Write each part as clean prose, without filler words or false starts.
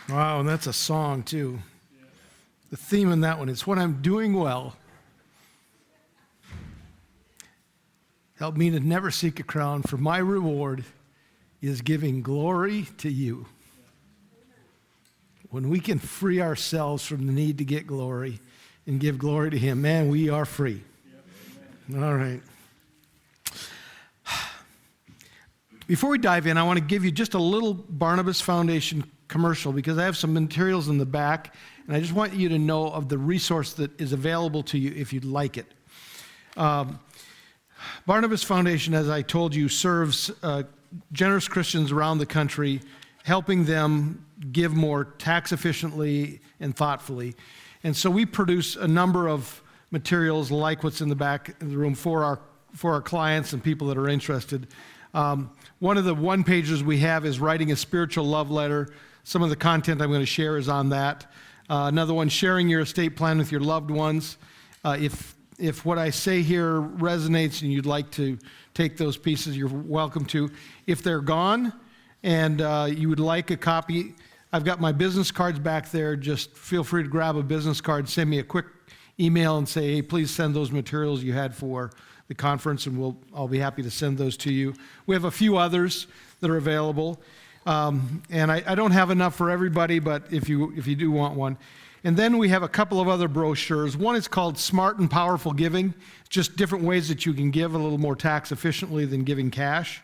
Wow, and that's a song too. The theme in that one is when I'm doing well. Help me to never seek a crown, for my reward is giving glory to you. When we can free ourselves from the need to get glory and give glory to him, man, we are free. All right. Before we dive in, I want to give you just a little Barnabas Foundation commercial because I have some materials in the back, and I just want you to know of the resource that is available to you if you'd like it. Barnabas Foundation, as I told you, serves generous Christians around the country, helping them give more tax efficiently and thoughtfully. And so we produce a number of materials like what's in the back of the room for our clients and people that are interested. One of the one pages we have is writing a spiritual love letter. Some of the content I'm going to share is on that. Another one, sharing your estate plan with your loved ones. If what I say here resonates and you'd like to take those pieces, you're welcome to. If they're gone and you would like a copy, I've got my business cards back there. Just feel free to grab a business card, send me a quick email and say, hey, please send those materials you had for the conference, and I'll be happy to send those to you. We have a few others that are available, and I don't have enough for everybody, but if you do want one. And then we have a couple of other brochures. One is called Smart and Powerful Giving, just different ways that you can give a little more tax efficiently than giving cash.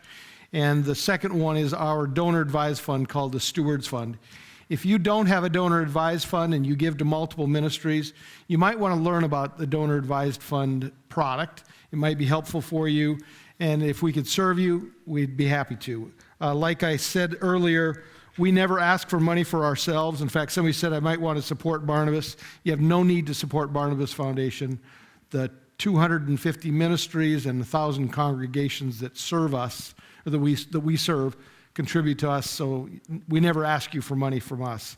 And the second one is our donor advised fund called the Stewards Fund. If you don't have a donor advised fund and you give to multiple ministries, you might want to learn about the donor advised fund product. It might be helpful for you, and if we could serve you, we'd be happy to. Like I said earlier, we never ask for money for ourselves. In fact, somebody said I might want to support Barnabas. You have no need to support Barnabas Foundation. The 250 ministries and 1,000 congregations that serve us, or that we serve, contribute to us, so we never ask you for money from us.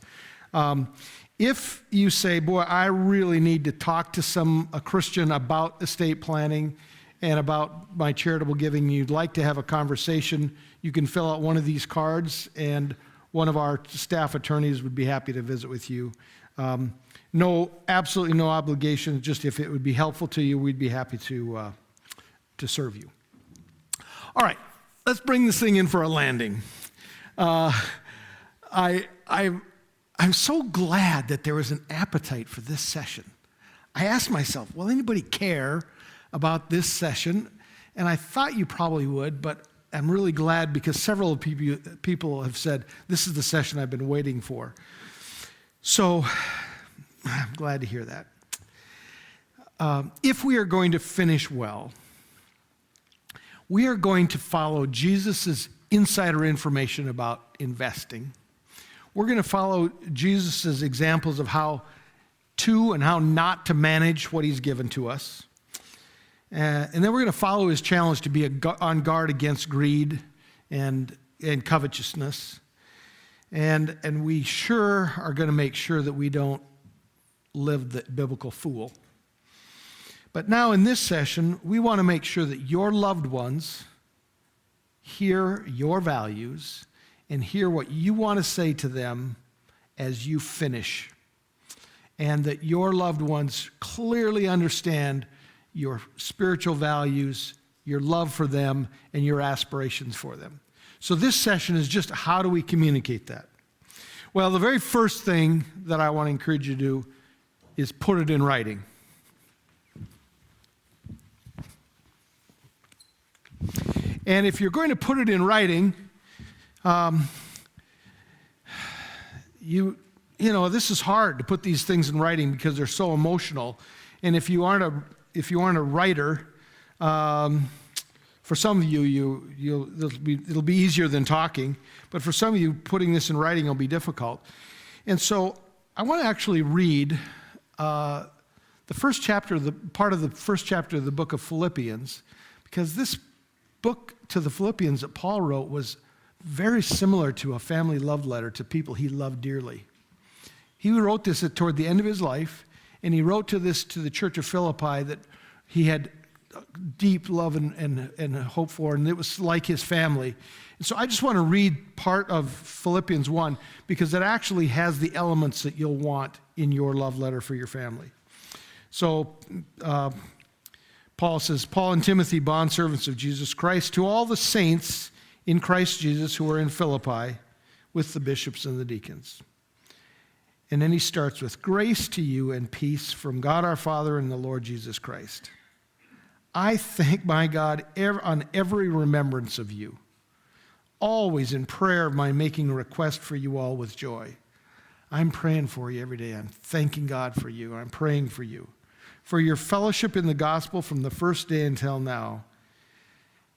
If you say, boy, I really need to talk to a Christian about estate planning and about my charitable giving, you'd like to have a conversation, you can fill out one of these cards, and one of our staff attorneys would be happy to visit with you. Absolutely no obligation, just if it would be helpful to you, we'd be happy to serve you. All right, let's bring this thing in for a landing. I'm so glad that there was an appetite for this session. I asked myself, will anybody care about this session? And I thought you probably would, but I'm really glad because several people have said, this is the session I've been waiting for. So I'm glad to hear that. If we are going to finish well, we are going to follow Jesus' insider information about investing. We're going to follow Jesus' examples of how to and how not to manage what he's given to us. And then we're going to follow his challenge to be on guard against greed and covetousness. And we sure are going to make sure that we don't live the biblical fool. But now in this session, we want to make sure that your loved ones hear your values and hear what you want to say to them as you finish. And that your loved ones clearly understand your spiritual values, your love for them, and your aspirations for them. So this session is just how do we communicate that? Well, the very first thing that I want to encourage you to do is put it in writing. And if you're going to put it in writing, this is hard to put these things in writing because they're so emotional. And if you aren't a writer, for some of it'll be easier than talking. But for some of you, putting this in writing will be difficult. And so I want to actually read the first chapter, part of the first chapter of the book of Philippians, because this book to the Philippians that Paul wrote was very similar to a family love letter to people he loved dearly. He wrote this toward the end of his life, and he wrote to the church of Philippi that he had deep love and hope for, and it was like his family. And so I just want to read part of Philippians 1 because it actually has the elements that you'll want in your love letter for your family. So Paul says, Paul and Timothy, bondservants of Jesus Christ, to all the saints in Christ Jesus who are in Philippi with the bishops and the deacons. And then he starts with, grace to you and peace from God our Father and the Lord Jesus Christ. I thank my God on every remembrance of you, always in prayer of my making a request for you all with joy. I'm praying for you every day. I'm thanking God for you. I'm praying for you, for your fellowship in the gospel from the first day until now.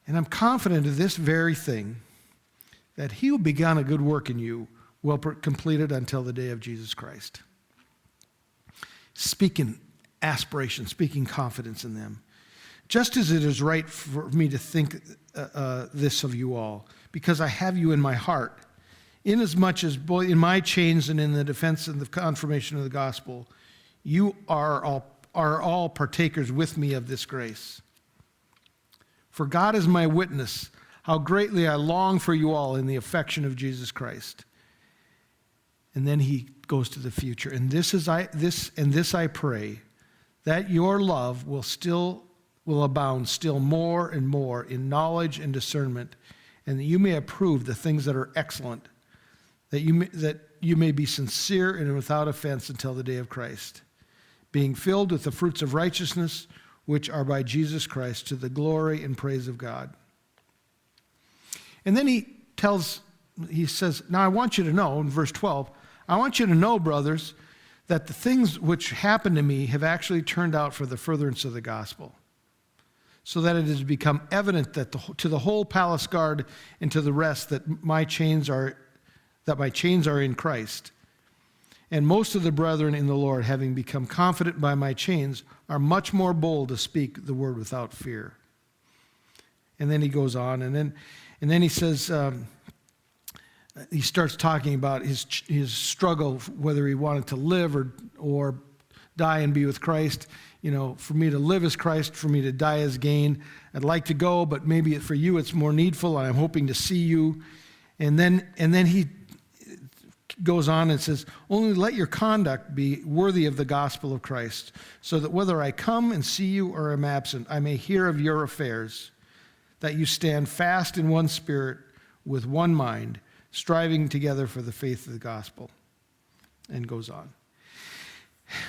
And I'm confident of this very thing, that he who began a good work in you will complete it until the day of Jesus Christ. Speaking aspiration, speaking confidence in them. Just as it is right for me to think this of you all, because I have you in my heart, inasmuch as both in my chains and in the defense and the confirmation of the gospel, you are all partakers with me of this grace. For God is my witness, how greatly I long for you all in the affection of Jesus Christ. And then he goes to the future. And this I pray, that your love will abound still more and more in knowledge and discernment, and that you may approve the things that are excellent, that you may be sincere and without offense until the day of Christ, being filled with the fruits of righteousness, which are by Jesus Christ, to the glory and praise of God. And then he says, now I want you to know, in verse 12, I want you to know, brothers, that the things which happened to me have actually turned out for the furtherance of the gospel, so that it has become evident that to the whole palace guard and to the rest that my chains are in Christ. And most of the brethren in the Lord, having become confident by my chains, are much more bold to speak the word without fear. And then he goes on, and then he says, he starts talking about his struggle, whether he wanted to live or die and be with Christ. You know, for me to live is Christ, for me to die is gain. I'd like to go, but maybe for you it's more needful, and I'm hoping to see you. And then he goes on and says, only let your conduct be worthy of the gospel of Christ, so that whether I come and see you or am absent, I may hear of your affairs, that you stand fast in one spirit, with one mind, striving together for the faith of the gospel. And goes on.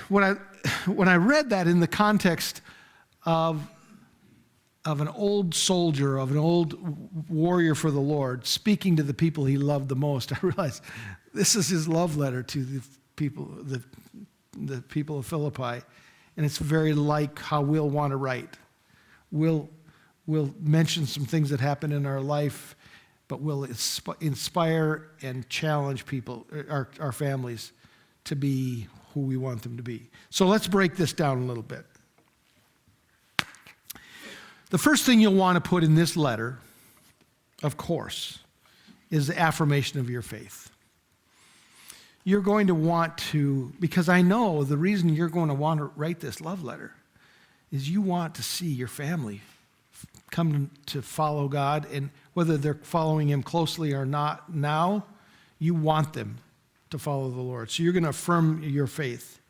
When I read that in the context of an old soldier, of an old warrior for the Lord, speaking to the people he loved the most, I realized this is his love letter to the people of Philippi, and it's very like how we'll want to write. We'll mention some things that happen in our life, but we'll inspire and challenge people, our families, to be who we want them to be. So let's break this down a little bit. The first thing you'll want to put in this letter, of course, is the affirmation of your faith. You're going to want to, because I know the reason you're going to want to write this love letter is you want to see your family come to follow God, and whether they're following him closely or not now, you want them to follow the Lord. So you're going to affirm your faith.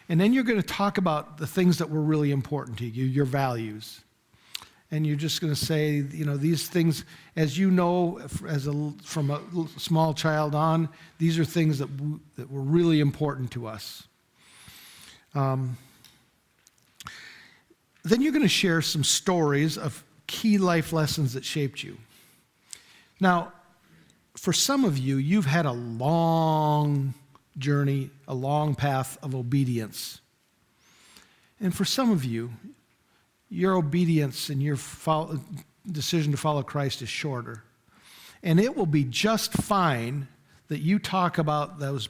And then you're going to talk about the things that were really important to you, your values. And you're just going to say, you know, these things, as you know, from a small child on, these are things that were really important to us. Then you're going to share some stories of key life lessons that shaped you. Now, for some of you, you've had a long journey, a long path of obedience. And for some of you, your obedience and your decision to follow Christ is shorter. And it will be just fine that you talk about those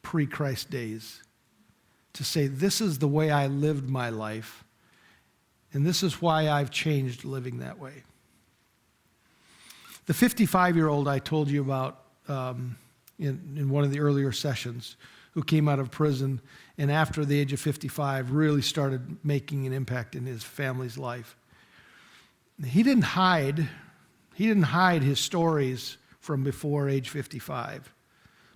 pre-Christ days, to say, this is the way I lived my life, and this is why I've changed living that way. The 55-year-old I told you about in one of the earlier sessions, who came out of prison and after the age of 55 really started making an impact in his family's life. He didn't hide his stories from before age 55,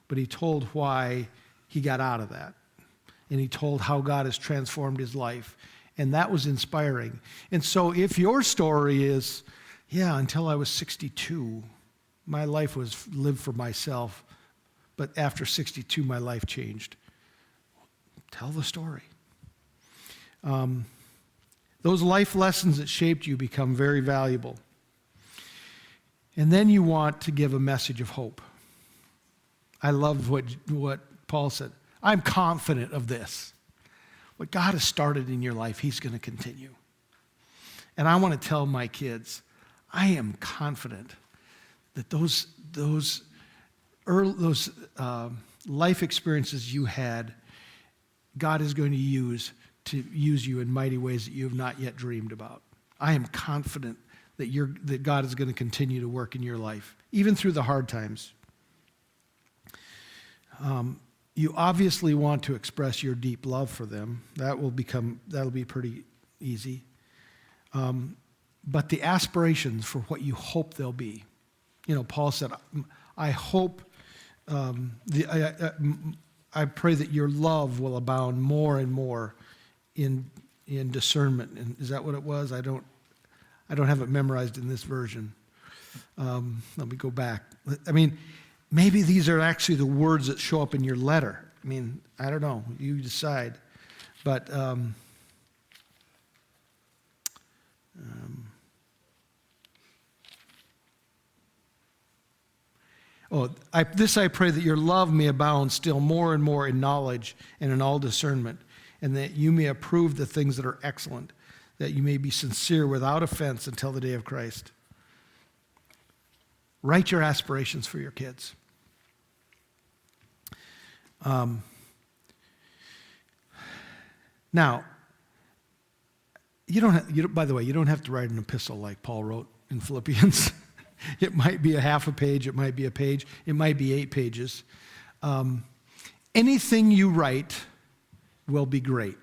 but he told why he got out of that. And he told how God has transformed his life. And that was inspiring. And so if your story is, yeah, until I was 62, my life was lived for myself, but after 62, my life changed. Tell the story. Those life lessons that shaped you become very valuable. And then you want to give a message of hope. I love what Paul said. I'm confident of this. What God has started in your life, he's going to continue. And I want to tell my kids, I am confident that those life experiences you had, God is going to use you in mighty ways that you have not yet dreamed about. I am confident that God is going to continue to work in your life, even through the hard times. You obviously want to express your deep love for them. That'll be pretty easy. But the aspirations for what you hope they'll be. Paul said, I hope, I pray that your love will abound more and more in discernment. And is that what it was? I don't have it memorized in this version. Let me go back. Maybe these are actually the words that show up in your letter. I don't know. You decide. But I pray that your love may abound still more and more in knowledge and in all discernment, and that you may approve the things that are excellent, that you may be sincere without offense until the day of Christ. Write your aspirations for your kids. Now, by the way, you don't have to write an epistle like Paul wrote in Philippians. It might be a half a page, it might be a page, it might be 8 pages. Anything you write will be great.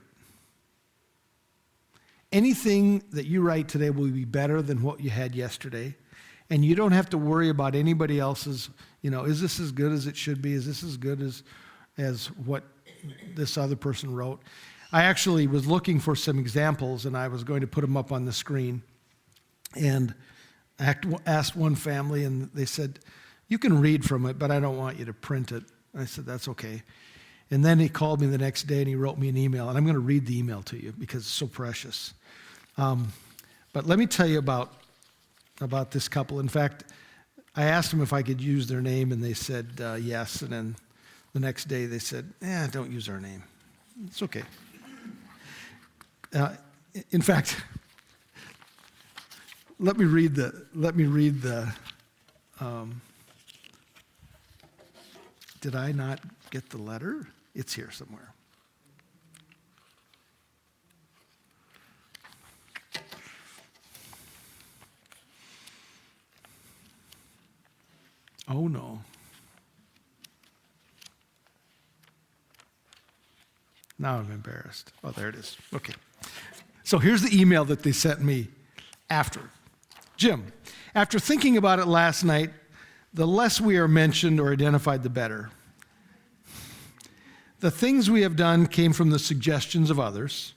Anything that you write today will be better than what you had yesterday. And you don't have to worry about anybody else's, is this as good as it should be? Is this as good as what this other person wrote? I actually was looking for some examples, and I was going to put them up on the screen. And I asked one family, and they said, you can read from it, but I don't want you to print it. I said, that's okay. And then he called me the next day, and he wrote me an email, and I'm going to read the email to you because it's so precious. But let me tell you about this couple. In fact, I asked them if I could use their name, and they said yes. And then the next day they said, don't use our name. It's okay. In fact, let me read the. Did I not get the letter? It's here somewhere. Oh, no. Now I'm embarrassed. Oh, there it is. Okay. So here's the email that they sent me after. Jim, after thinking about it last night, the less we are mentioned or identified, the better. The things we have done came from the suggestions of others,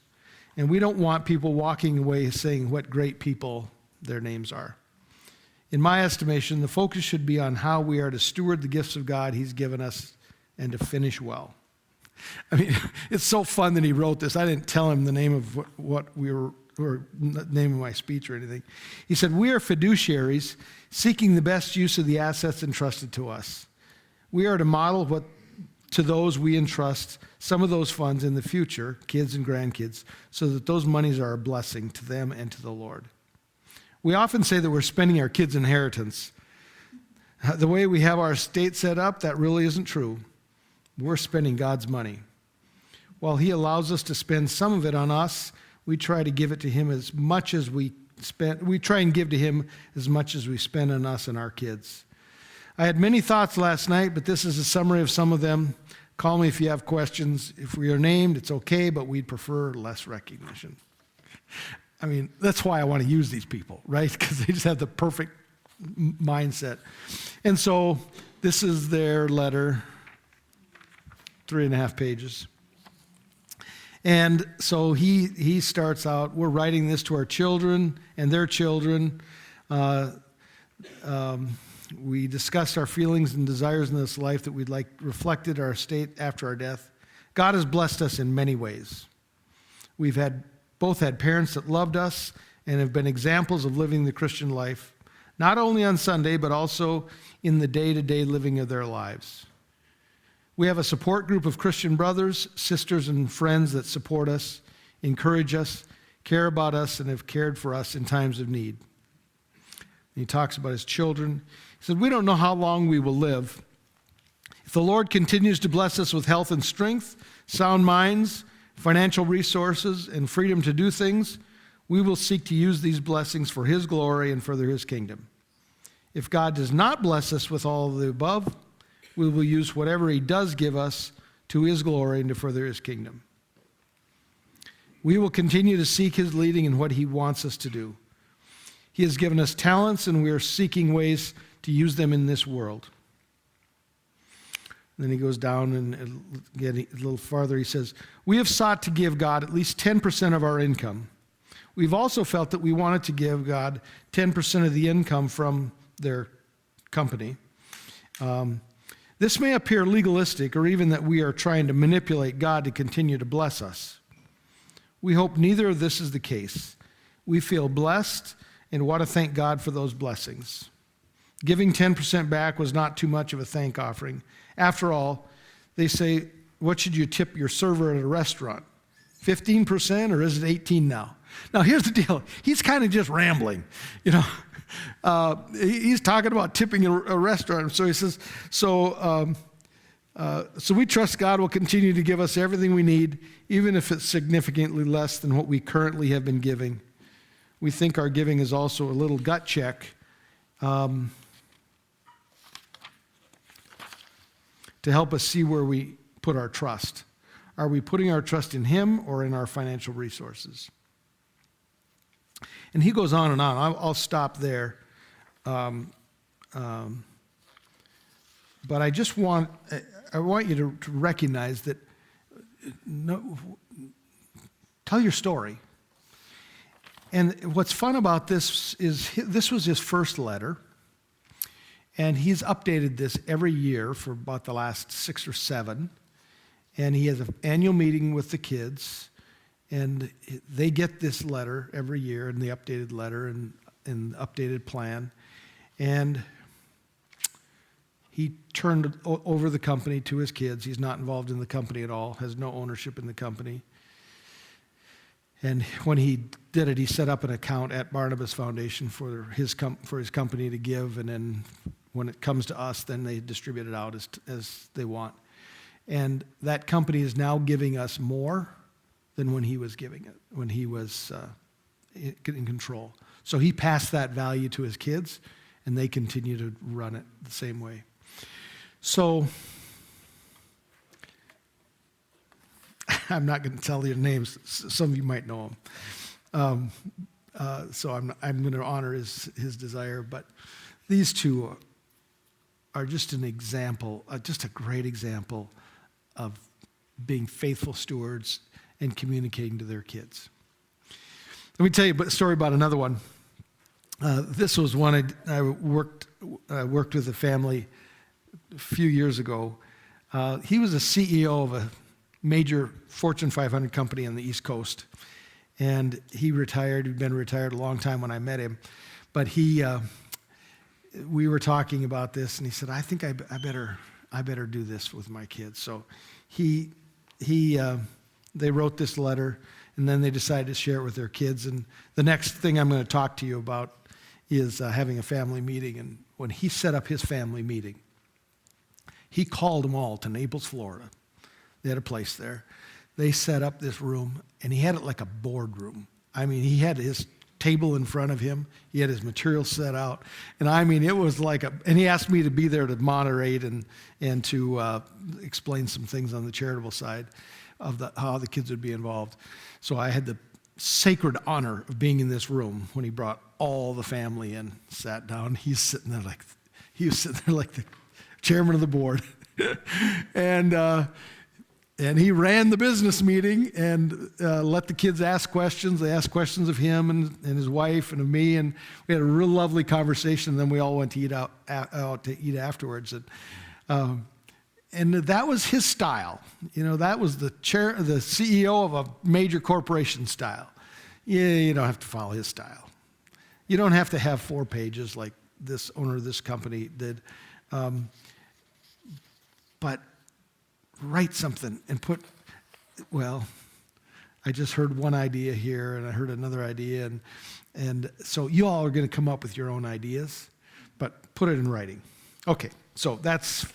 and we don't want people walking away saying what great people their names are. In my estimation, the focus should be on how we are to steward the gifts of God he's given us and to finish well. It's so fun that he wrote this. I didn't tell him the name of what we were, or the name of my speech or anything. He said, we are fiduciaries seeking the best use of the assets entrusted to us. We are to model to those we entrust some of those funds in the future, kids and grandkids, so that those monies are a blessing to them and to the Lord. We often say that we're spending our kids' inheritance. The way we have our estate set up, that really isn't true. We're spending God's money. While he allows us to spend some of it on us, we try to give it to him as much as we spend. We try and give to him as much as we spend on us and our kids. I had many thoughts last night, but this is a summary of some of them. Call me if you have questions. If we are named, it's okay, but we'd prefer less recognition. I mean, that's why I want to use these people, right? Because they just have the perfect mindset. And so this is their letter, 3.5 pages. And so he starts out, we're writing this to our children and their children. We discussed our feelings and desires in this life that we'd like reflected our state after our death. God has blessed us in many ways. We've both had parents that loved us and have been examples of living the Christian life, not only on Sunday, but also in the day-to-day living of their lives. We have a support group of Christian brothers, sisters, and friends that support us, encourage us, care about us, and have cared for us in times of need. And he talks about his children. He said, we don't know how long we will live. If the Lord continues to bless us with health and strength, sound minds, financial resources, and freedom to do things, we will seek to use these blessings for his glory and further his kingdom. If God does not bless us with all of the above, we will use whatever he does give us to his glory and to further his kingdom. We will continue to seek his leading in what he wants us to do. He has given us talents, and we are seeking ways to use them in this world. And then he goes down and getting a little farther. He says, we have sought to give God at least 10% of our income. We've also felt that we wanted to give God 10% of the income from their company. This may appear legalistic, or even that we are trying to manipulate God to continue to bless us. We hope neither of this is the case. We feel blessed and want to thank God for those blessings. Giving 10% back was not too much of a thank offering. After all, they say, what should you tip your server at a restaurant? 15%, or is it 18 now? Now, here's the deal. He's kind of just rambling, he's talking about tipping a restaurant. So he says, so we trust God will continue to give us everything we need, even if it's significantly less than what we currently have been giving. We think our giving is also a little gut check to help us see where we put our trust. Are we putting our trust in him or in our financial resources? And he goes on and on. I'll stop there. But I just want you to recognize that tell your story. And what's fun about this is this was his first letter, and he's updated this every year for about the last 6 or 7. And he has an annual meeting with the kids, and they get this letter every year, and the updated letter and updated plan. And he turned over the company to his kids. He's not involved in the company at all, has no ownership in the company. And when he did it, he set up an account at Barnabas Foundation for his company to give, and then when it comes to us, then they distribute it out as they want. And that company is now giving us more than when he was giving it, when he was in control. So he passed that value to his kids, and they continue to run it the same way. So I'm not going to tell you names. Some of you might know them. So I'm going to honor his desire. But these two are just an example, just a great example of being faithful stewards and communicating to their kids. Let me tell you a story about another one. This was one I worked with a family a few years ago. He was a CEO of a major Fortune 500 company on the East Coast, and he retired. He'd been retired a long time when I met him, but we were talking about this, and he said, "I think I better do this with my kids." So they wrote this letter, and then they decided to share it with their kids. And the next thing I'm going to talk to you about is having a family meeting. And when he set up his family meeting, he called them all to Naples, Florida. They had a place there. They set up this room, and he had it like a boardroom. I mean, he had his table in front of him. He had his material set out. And I mean, it was like and he asked me to be there to moderate and to explain some things on the charitable side of how the kids would be involved. So I had the sacred honor of being in this room when he brought all the family in, sat down. He was sitting there like the chairman of the board. And he ran the business meeting and let the kids ask questions. They asked questions of him and his wife and of me, and we had a real lovely conversation. And then we all went to eat out to eat afterwards. And that was his style. That was the CEO of a major corporation style. Yeah, you don't have to follow his style. You don't have to have 4 pages like this owner of this company did. But write something and I just heard one idea here and I heard another idea. And so you all are going to come up with your own ideas, but put it in writing. Okay, so that's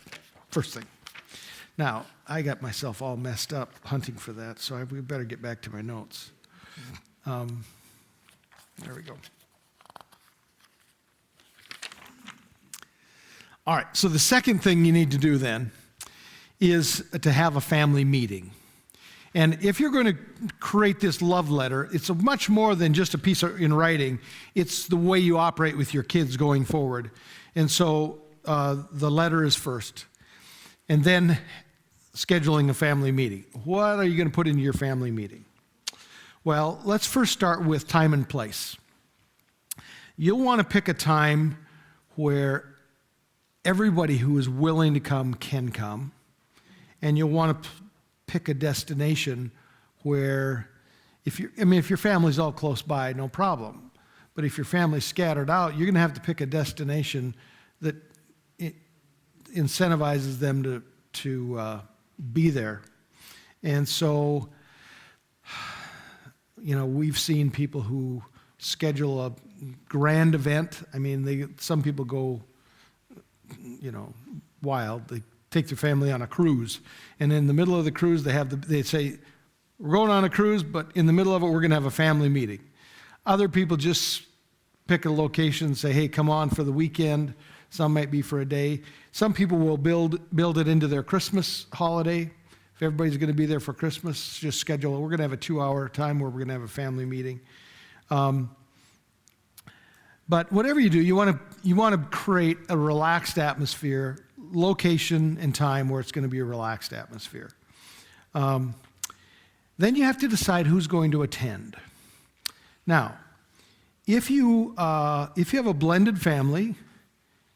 first thing. Now, I got myself all messed up hunting for that, so we better get back to my notes. There we go. All right, so the second thing you need to do then is to have a family meeting. And if you're going to create this love letter, it's much more than just a piece in writing. It's the way you operate with your kids going forward. And so the letter is first. And then scheduling a family meeting. What are you going to put into your family meeting? Well, let's first start with time and place. You'll want to pick a time where everybody who is willing to come can come. And you'll want to pick a destination where, if your family's all close by, no problem. But if your family's scattered out, you're going to have to pick a destination that incentivizes them to be there. And so, we've seen people who schedule a grand event. I mean, some people go, wild. They take their family on a cruise, and in the middle of the cruise, they say, we're going on a cruise, but in the middle of it, we're going to have a family meeting. Other people just pick a location and say, hey, come on for the weekend. Some might be for a day. Some people will build it into their Christmas holiday. If everybody's going to be there for Christmas, just schedule. We're going to have a 2-hour time where we're going to have a family meeting. But whatever you do, you want to create a relaxed atmosphere, location and time where it's going to be a relaxed atmosphere. Then you have to decide who's going to attend. Now, if you have a blended family,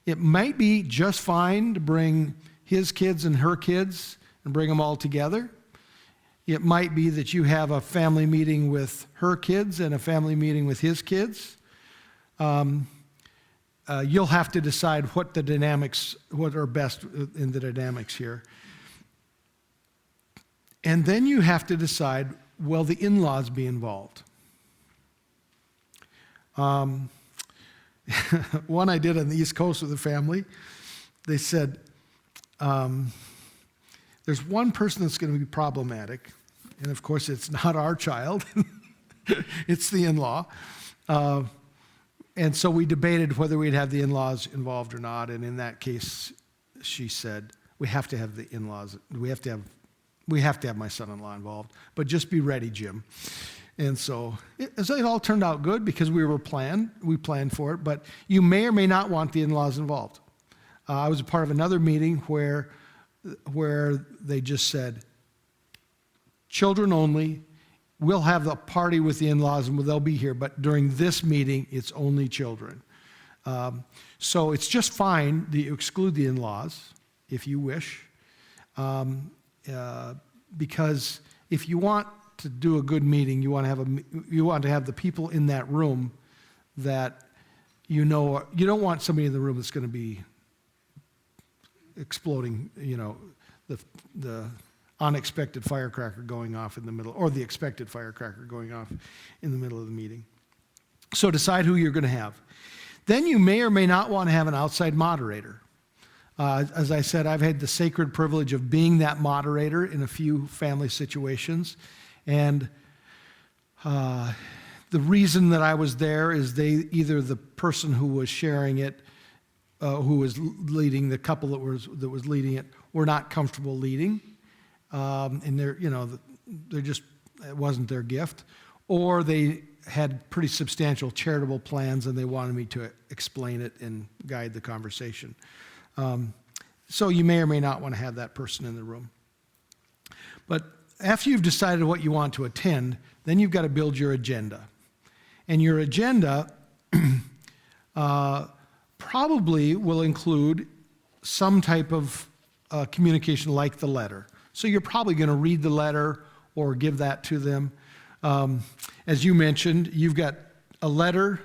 it might be just fine to bring his kids and her kids and bring them all together. It might be that you have a family meeting with her kids and a family meeting with his kids. You'll have to decide what are best in the dynamics here. And then you have to decide, will the in-laws be involved? One I did on the East Coast with a family, they said, there's one person that's going to be problematic, and of course it's not our child, it's the in-law. And so we debated whether we'd have the in-laws involved or not, and in that case, she said, we have to have the in-laws, we have to have my son-in-law involved, but just be ready, Jim. And so it all turned out good because we planned for it, but you may or may not want the in-laws involved. I was a part of another meeting where they just said, children only, we'll have the party with the in-laws and they'll be here, but during this meeting, it's only children. So it's just fine that you exclude the in-laws if you wish, because if you want to do a good meeting, you want to have the people in that room that you don't want somebody in the room that's going to be exploding, the unexpected firecracker going off in the middle, or the expected firecracker going off in the middle of the meeting. So decide who you're going to have. Then you may or may not want to have an outside moderator. As I said, I've had the sacred privilege of being that moderator in a few family situations. And The reason that I was there is either the person who was sharing it, who was leading, the couple that was leading it, were not comfortable leading, and they're just, it wasn't their gift, or they had pretty substantial charitable plans and they wanted me to explain it and guide the conversation. So you may or may not want to have that person in the room. But after you've decided what you want to attend, then you've got to build your agenda. And your agenda probably will include some type of communication like the letter. So you're probably going to read the letter or give that to them. As you mentioned, you've got a letter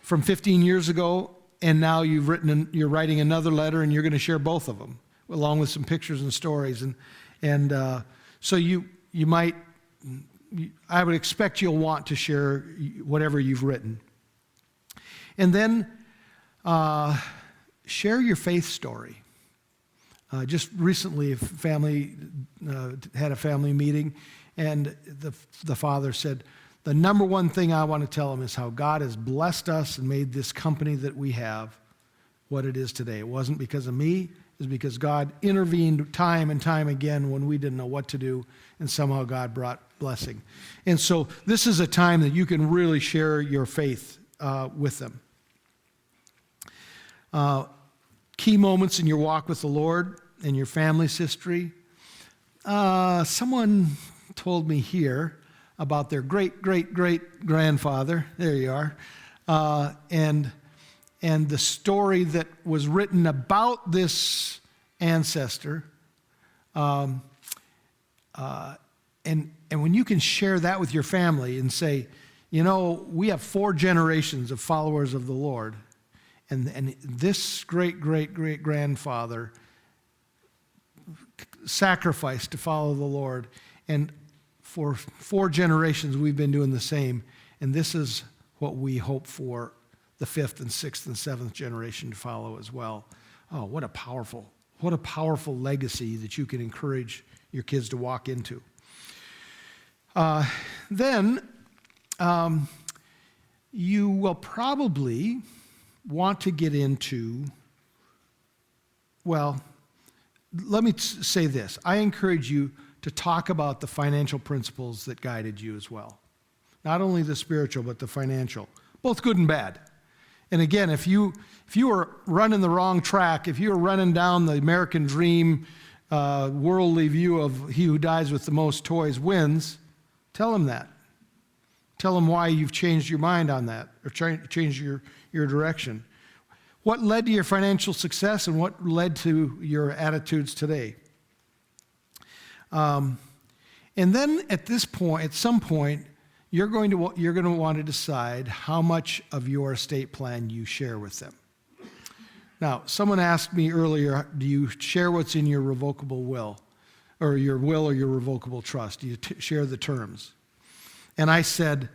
from 15 years ago, and now you're writing another letter, and you're going to share both of them, along with some pictures and stories. And so you might, I would expect you'll want to share whatever you've written. And then share your faith story. Just recently, a family had a family meeting, and the father said, the number one thing I want to tell them is how God has blessed us and made this company that we have what it is today. It wasn't because of me. It was because God intervened time and time again when we didn't know what to do, and somehow God brought blessing. And so this is a time that you can really share your faith with them. Key moments in your walk with the Lord and your family's history. Someone told me here about their great-great-great-grandfather. There you are. And the story that was written about this ancestor. And when you can share that with your family and say, we have 4 generations of followers of the Lord, and this great-great-great-grandfather sacrificed to follow the Lord, and for 4 generations we've been doing the same, and this is what we hope for the 5th and 6th and 7th generation to follow as well. Oh, what a powerful legacy that you can encourage your kids to walk into. Then you will probably want to get into, well, let me say this. I encourage you to talk about the financial principles that guided you as well. Not only the spiritual, but the financial, both good and bad. And again, if you were running the wrong track, if you were running down the American dream, worldly view of he who dies with the most toys wins, tell him that. Tell him why you've changed your mind on that, or changed your direction. What led to your financial success and what led to your attitudes today? And then at some point, you're going to want to decide how much of your estate plan you share with them. Now, someone asked me earlier, do you share what's in your revocable will, or your revocable trust? Do you share the terms? And I said,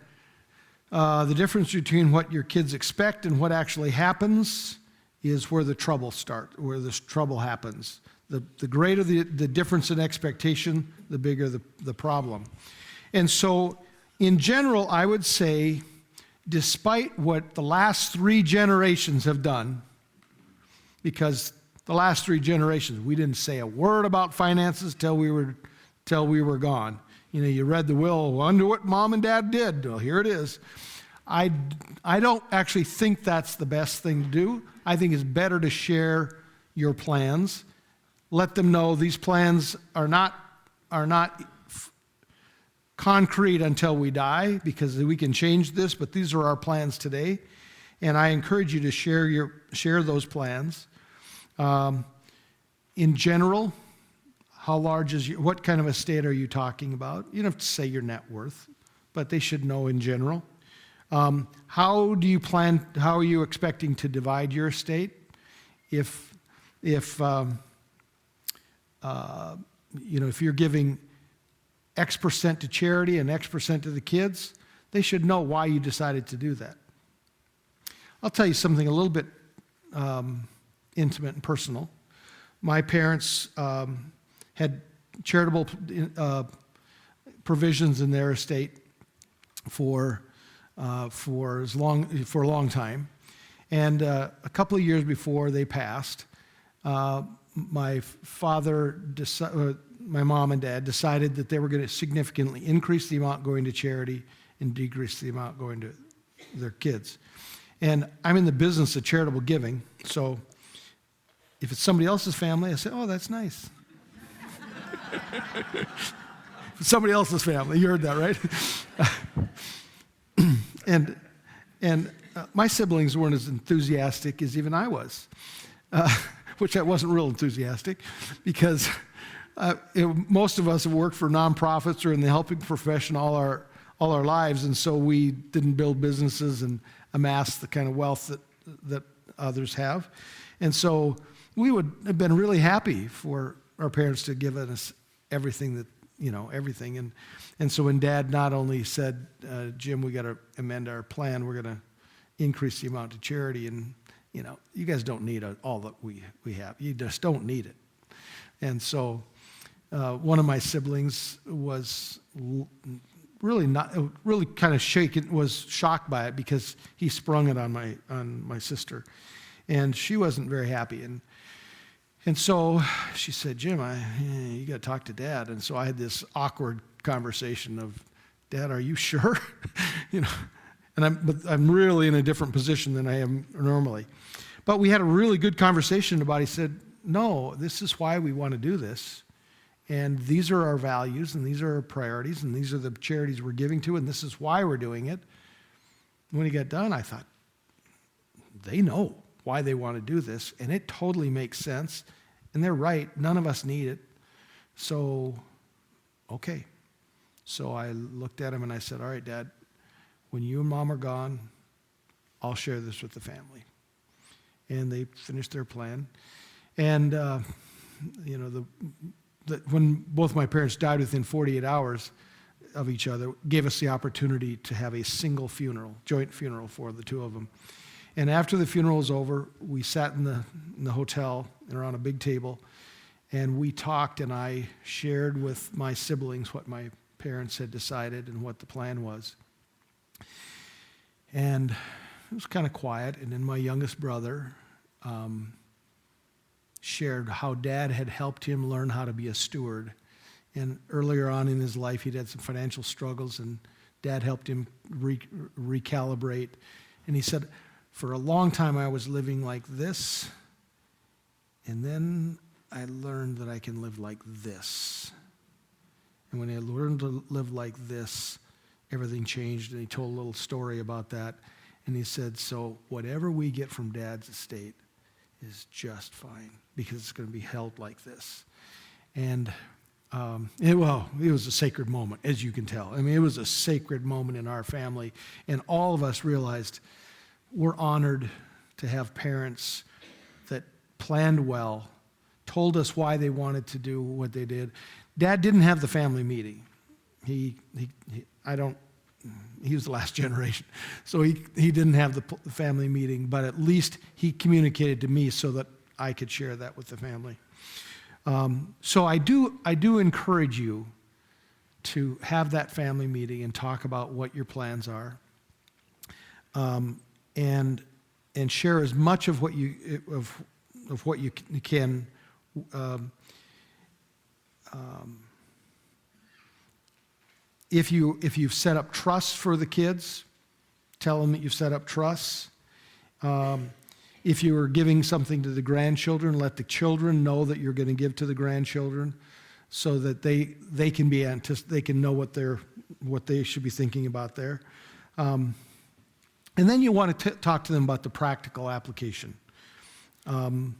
the difference between what your kids expect and what actually happens is where the trouble happens. The greater the difference in expectation, the bigger the problem. And so, in general, I would say, despite what the last 3 generations have done, because the last 3 generations, we didn't say a word about finances till we were gone. You read the will, wonder what mom and dad did. Well, here it is. I don't actually think that's the best thing to do. I think it's better to share your plans. Let them know these plans are not concrete until we die, because we can change this, but these are our plans today. And I encourage you to share those plans. In general, how large is what kind of estate are you talking about? You don't have to say your net worth, but they should know in general. How are you expecting to divide your estate? If you're giving X percent to charity and X percent to the kids, they should know why you decided to do that. I'll tell you something a little bit intimate and personal. My parents had charitable provisions in their estate for for a long time. And a couple of years before they passed, my mom and dad decided that they were going to significantly increase the amount going to charity and decrease the amount going to their kids. And I'm in the business of charitable giving, so if it's somebody else's family, I say, oh, that's nice. If it's somebody else's family, you heard that, right? And my siblings weren't as enthusiastic as even I was, which I wasn't real enthusiastic, because most of us have worked for nonprofits or in the helping profession all our lives, and so we didn't build businesses and amass the kind of wealth that others have. And so we would have been really happy for our parents to give us everything. And so when Dad not only said, Jim, we got to amend our plan, we're going to increase the amount to charity, and you guys don't need all that we have. You just don't need it. And so one of my siblings was really kind of shaken, was shocked by it, because he sprung it on my sister, and she wasn't very happy. And so she said, Jim, you got to talk to Dad. And so I had this awkward conversation of, Dad, are you sure? But I'm really in a different position than I am normally. But we had a really good conversation about it. He said, no, this is why we want to do this. And these are our values, and these are our priorities, and these are the charities we're giving to, and this is why we're doing it. When he got done, I thought, they know why they want to do this, and it totally makes sense. And they're right. None of us need it. So, okay. So I looked at him and I said, all right, Dad, when you and Mom are gone, I'll share this with the family. And they finished their plan. And, when both my parents died within 48 hours of each other, gave us the opportunity to have a single funeral, joint funeral for the two of them. And after the funeral was over, we sat in the hotel around a big table, and we talked, and I shared with my siblings what my parents had decided and what the plan was. And it was kind of quiet, and then my youngest brother shared how Dad had helped him learn how to be a steward. And earlier on in his life, he'd had some financial struggles, and Dad helped him recalibrate. And he said, for a long time, I was living like this, and then I learned that I can live like this. And when I learned to live like this, everything changed, and he told a little story about that. And he said, so whatever we get from Dad's estate is just fine, because it's going to be held like this. And it was a sacred moment, as you can tell. I mean, it was a sacred moment in our family, and all of us realized we're honored to have parents that planned well, told us why they wanted to do what they did. Dad didn't have the family meeting. He was the last generation, so he didn't have the family meeting, but at least he communicated to me so that I could share that with the family. So I do encourage you to have that family meeting and talk about what your plans are, and share as much of what you can. If you've set up trusts for the kids, tell them that you've set up trusts. If you are giving something to the grandchildren, let the children know that you're going to give to the grandchildren, so that they can know what they should be thinking about there. And then you want to talk to them about the practical application. Who's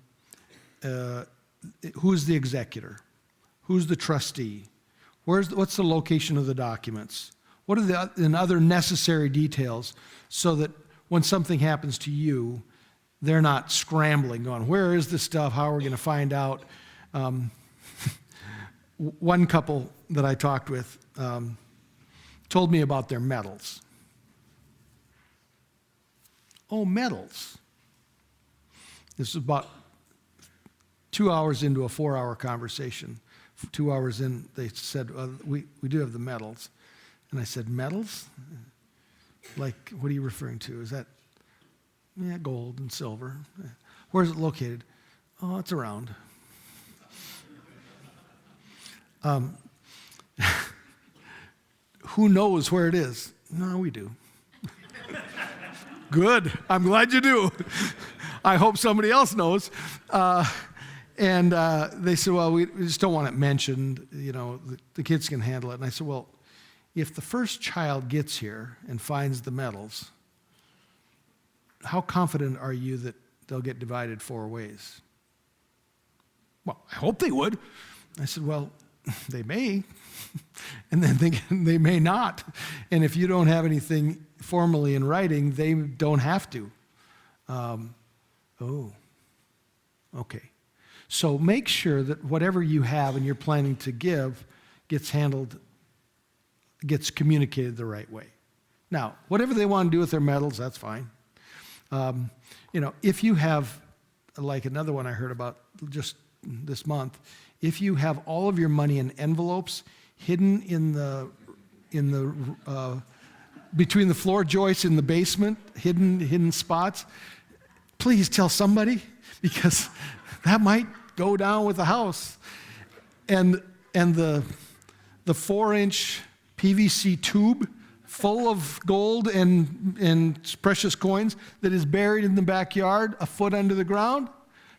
the executor? Who's the trustee? What's the location of the documents? What are the other necessary details, so that when something happens to you, they're not scrambling, going, where is this stuff? How are we going to find out? One couple that I talked with told me about their medals. Oh, medals. This is about 2 hours into a 4-hour conversation. 2 hours in, they said, we do have the medals. And I said, medals? Like, what are you referring to? Is that, yeah, gold and silver. Where's it located? Oh, it's around. Who knows where it is? No, we do. Good. I'm glad you do. I hope somebody else knows. And they said, well, we just don't want it mentioned. You know, the kids can handle it. And I said, well, if the first child gets here and finds the medals, how confident are you that they'll get divided 4 ways? Well, I hope they would. I said, well, they may, and then they may not. And if you don't have anything formally in writing, they don't have to. Oh, okay. So make sure that whatever you have and you're planning to give gets communicated the right way. Now, whatever they want to do with their medals, that's fine. You know, if you have, like another one I heard about just this month, if you have all of your money in envelopes hidden in the between the floor joists in the basement, hidden spots, please tell somebody, because that might go down with the house. And the 4-inch PVC tube full of gold and precious coins that is buried in the backyard, a foot under the ground,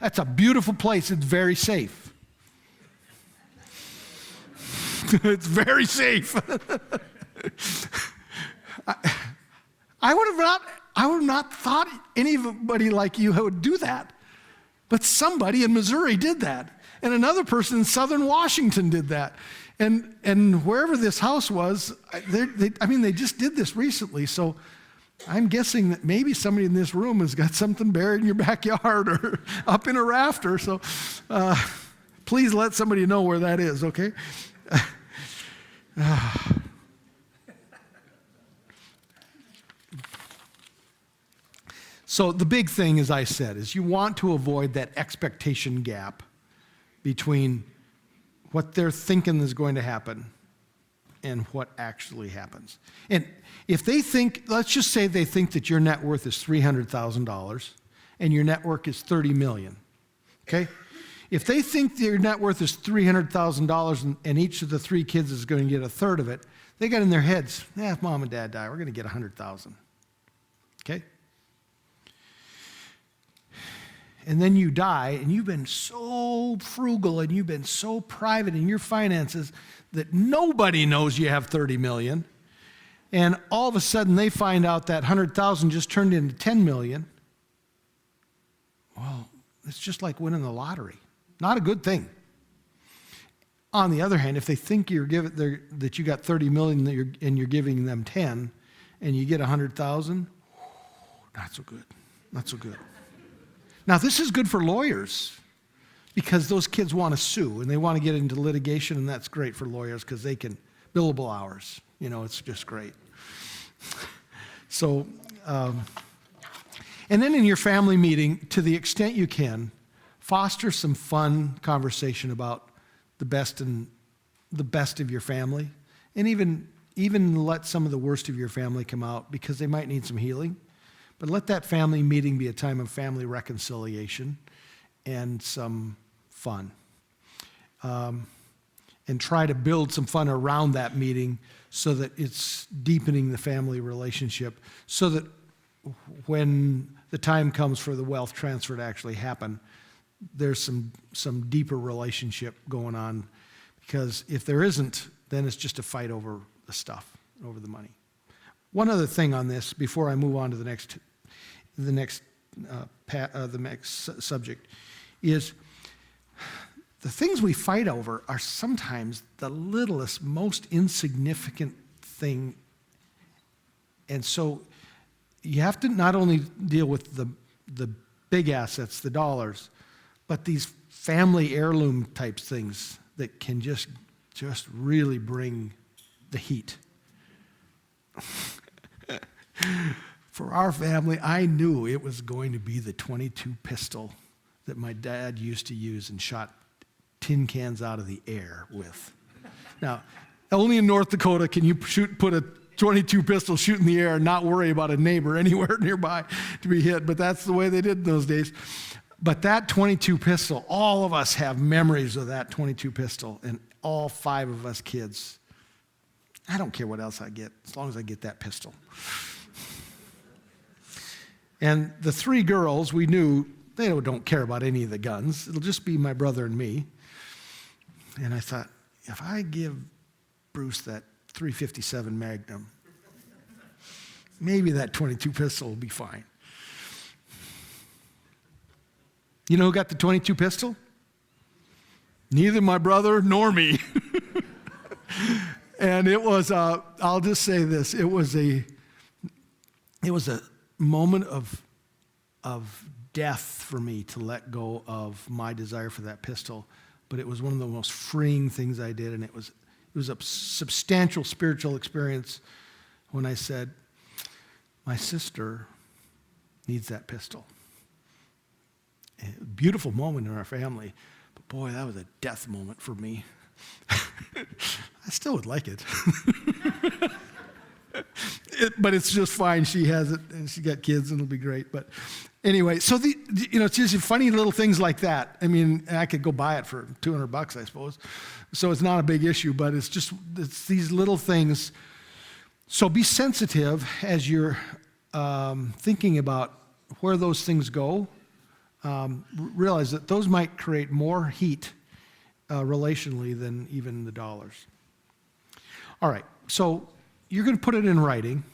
that's a beautiful place. It's very safe. It's very safe. I would have not thought anybody like you would do that. But somebody in Missouri did that. And another person in southern Washington did that. And wherever this house was, they just did this recently. So I'm guessing that maybe somebody in this room has got something buried in your backyard or up in a rafter. So please let somebody know where that is, okay? So the big thing, as I said, is you want to avoid that expectation gap between what they're thinking is going to happen and what actually happens. And if they think, let's just say they think that your net worth is $300,000 and your net worth is $30 million, okay? If they think your net worth is $300,000 and each of the 3 kids is going to get a third of it, they got in their heads, if mom and dad die, we're going to get $100,000, okay? And then you die, and you've been so frugal and you've been so private in your finances that nobody knows you have $30 million. And all of a sudden they find out that $100,000 just turned into $10 million. Well, it's just like winning the lottery. Not a good thing. On the other hand, if they think that you got $30 million and you're giving them 10, and you get $100,000, not so good. Not so good. Now, this is good for lawyers because those kids want to sue and they want to get into litigation, and that's great for lawyers because they can billable hours. You know, it's just great. So, and then in your family meeting, to the extent you can, foster some fun conversation about the best of your family, and even let some of the worst of your family come out because they might need some healing. But let that family meeting be a time of family reconciliation and some fun. And try to build some fun around that meeting so that it's deepening the family relationship so that when the time comes for the wealth transfer to actually happen, there's some deeper relationship going on. Because if there isn't, then it's just a fight over the stuff, over the money. One other thing on this before I move on to the next subject is the things we fight over are sometimes the littlest, most insignificant thing. And so you have to not only deal with the big assets, the dollars, but these family heirloom types things that can just really bring the heat. For our family, I knew it was going to be the .22 pistol that my dad used to use and shot tin cans out of the air with. Now, only in North Dakota can you put a .22 pistol, shoot in the air, and not worry about a neighbor anywhere nearby to be hit. But that's the way they did in those days. But that .22 pistol, all of us have memories of that .22 pistol, and all 5 of us kids. I don't care what else I get, as long as I get that pistol. And the 3 girls, we knew they don't care about any of the guns. It'll just be my brother and me. And I thought, if I give Bruce that .357 Magnum, maybe that .22 pistol will be fine. You know who got the .22 pistol? Neither my brother nor me. And it was, I'll just say this, it was a moment of death for me to let go of my desire for that pistol. But it was one of the most freeing things I did, and it was a substantial spiritual experience when I said, my sister needs that pistol. A beautiful moment in our family, but boy, that was a death moment for me. I still would like it. But it's just fine. She has it, and she got kids, and it'll be great. But anyway, so it's just funny little things like that. I mean, I could go buy it for $200, I suppose. So it's not a big issue, but it's these little things. So be sensitive as you're thinking about where those things go. Realize that those might create more heat relationally than even the dollars. All right, so you're going to put it in writing,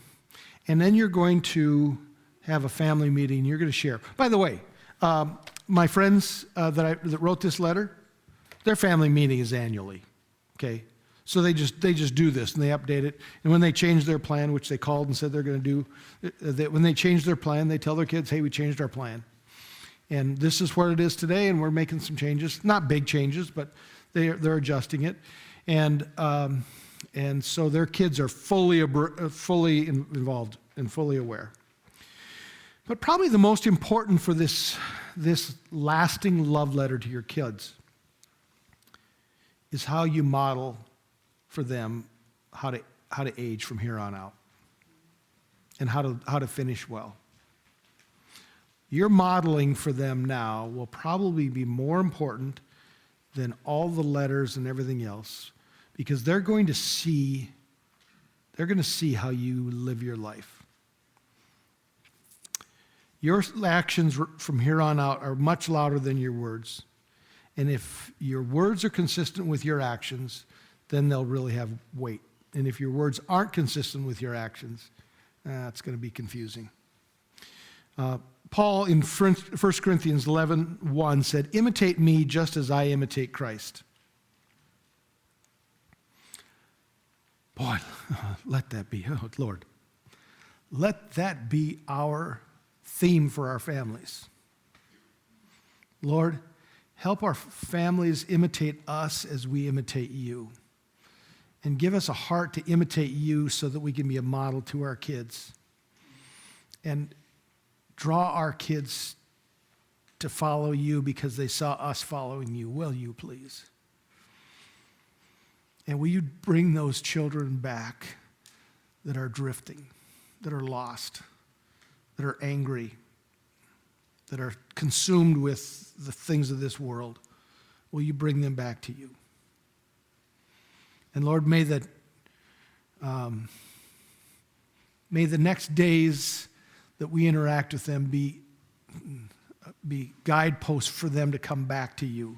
and then you're going to have a family meeting. You're going to share. By the way, my friends that wrote this letter, their family meeting is annually. Okay, so they just do this and they update it. And when they change their plan, which they called and said they're going to do, when they change their plan, they tell their kids, "Hey, we changed our plan, and this is where it is today, and we're making some changes. Not big changes, but they're adjusting it." And so their kids are fully involved and fully aware. But probably the most important for this lasting love letter to your kids is how you model for them how to age from here on out and how to finish well. Your modeling for them now will probably be more important than all the letters and everything else, because they're going to see how you live your life. Your actions from here on out are much louder than your words. And if your words are consistent with your actions, then they'll really have weight. And if your words aren't consistent with your actions, it's going to be confusing. Paul in 1 Corinthians 11:1 said, "Imitate me just as I imitate Christ." Boy, let that be, oh Lord, let that be our theme for our families. Lord, help our families imitate us as we imitate you. And give us a heart to imitate you so that we can be a model to our kids. And draw our kids to follow you because they saw us following you. Will you, please? And will you bring those children back that are drifting, that are lost, that are angry, that are consumed with the things of this world? Will you bring them back to you? And Lord, may the next days that we interact with them be guideposts for them to come back to you,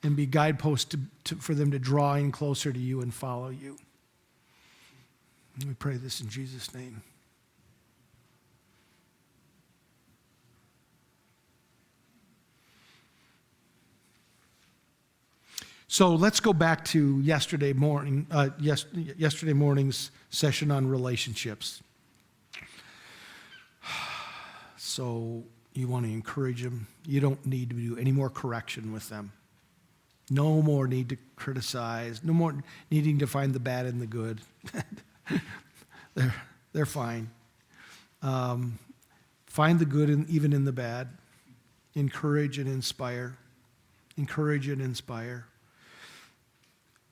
and be guideposts for them to draw in closer to you and follow you. And we pray this in Jesus' name. So let's go back to yesterday morning's session on relationships. So you want to encourage them. You don't need to do any more correction with them. No more need to criticize. No more needing to find the bad and the good. They're fine. Find the good even in the bad. Encourage and inspire. Encourage and inspire.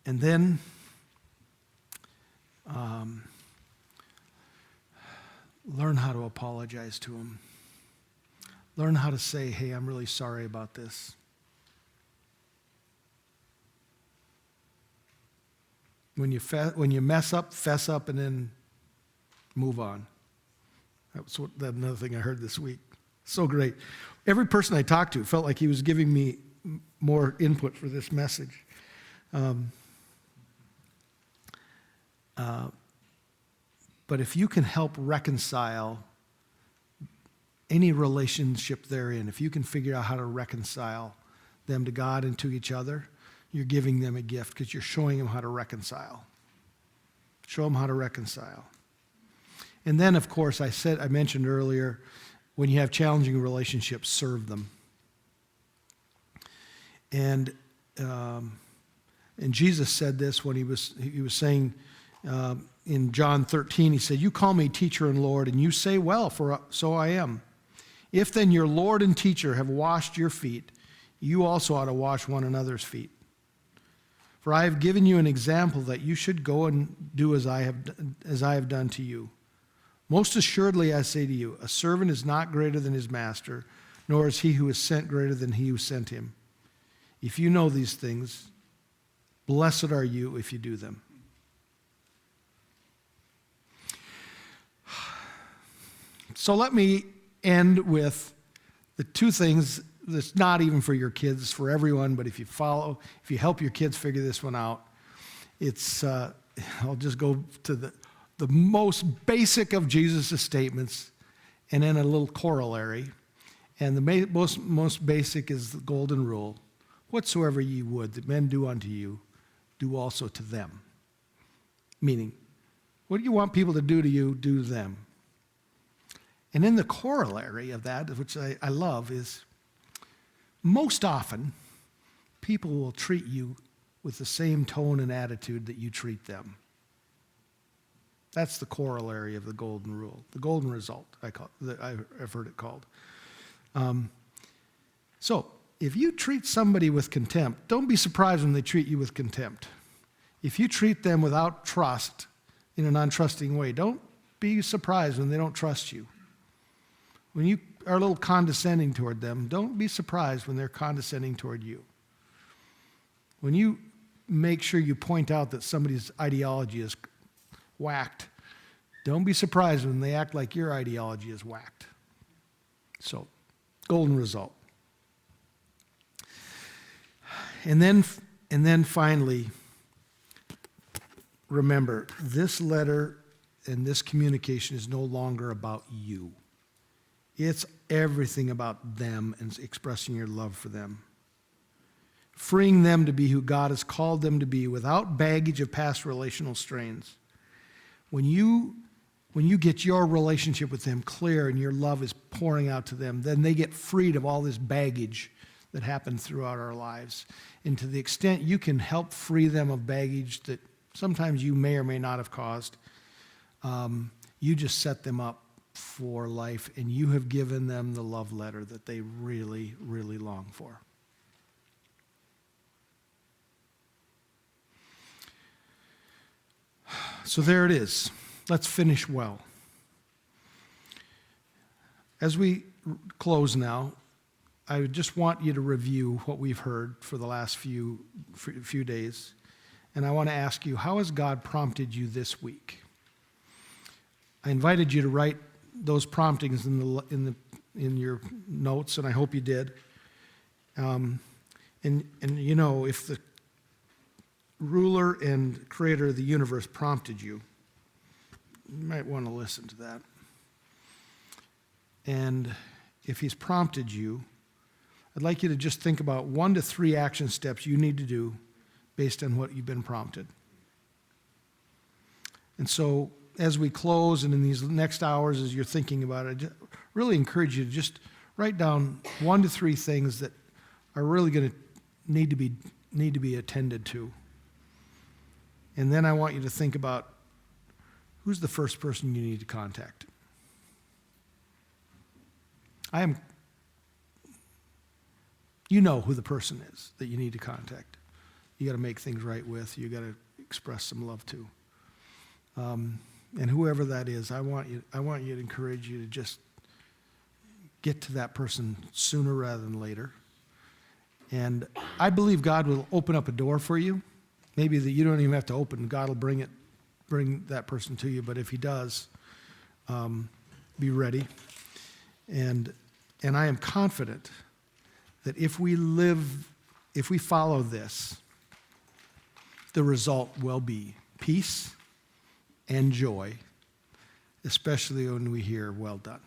And then learn how to apologize to them. Learn how to say, hey, I'm really sorry about this. When you mess up, fess up, and then move on. That's another thing I heard this week. So great. Every person I talked to felt like he was giving me more input for this message. But if you can help reconcile any relationship they're in, if you can figure out how to reconcile them to God and to each other, you're giving them a gift because you're showing them how to reconcile. Show them how to reconcile. And then, of course, I mentioned earlier, when you have challenging relationships, serve them. And Jesus said this when he was saying in John 13, he said, "You call me teacher and Lord, and you say, well, for so I am. If then your Lord and teacher have washed your feet, you also ought to wash one another's feet. For I have given you an example that you should go and do as I have done to you. Most assuredly, I say to you, a servant is not greater than his master, nor is he who is sent greater than he who sent him. If you know these things, blessed are you if you do them." So let me end with the two things that's not even for your kids, it's for everyone, but if you help your kids figure this one out, it's, I'll just go to the most basic of Jesus' statements and then a little corollary. And the most basic is the golden rule. Whatsoever ye would that men do unto you, do also to them. Meaning, what do you want people to do to you, do to them. And then the corollary of that, which I love, is most often people will treat you with the same tone and attitude that you treat them. That's the corollary of the golden rule, the golden result, I've heard it called. So, if you treat somebody with contempt, don't be surprised when they treat you with contempt. If you treat them without trust, in an untrusting way, don't be surprised when they don't trust you. When you are a little condescending toward them, don't be surprised when they're condescending toward you. When you make sure you point out that somebody's ideology is whacked, don't be surprised when they act like your ideology is whacked. So, golden result. And then finally, remember, this letter and this communication is no longer about you. It's everything about them and expressing your love for them. Freeing them to be who God has called them to be without baggage of past relational strains. When you get your relationship with them clear and your love is pouring out to them, then they get freed of all this baggage that happened throughout our lives. And to the extent you can help free them of baggage that sometimes you may or may not have caused, you just set them up for life, and you have given them the love letter that they really, really long for. So there it is. Let's finish well. As we close now, I just want you to review what we've heard for the last few days. And I want to ask you, how has God prompted you this week? I invited you to write those promptings in your notes, and I hope you did. And you know, if the ruler and creator of the universe prompted you, you might want to listen to that. And if he's prompted you, I'd like you to just think about 1 to 3 action steps you need to do based on what you've been prompted. And so, as we close and in these next hours as you're thinking about it, I really encourage you to just write down 1 to 3 things that are really going to need to be attended to. And then I want you to think about who's the first person you need to contact. You know who the person is that you need to contact. You got to make things right with. You got to express some love to. And whoever that is, I want you to encourage you to just get to that person sooner rather than later. And I believe God will open up a door for you. Maybe that you don't even have to open. God will bring that person to you. But if he does, be ready. And I am confident that if we follow this, the result will be peace and joy, especially when we hear, well done.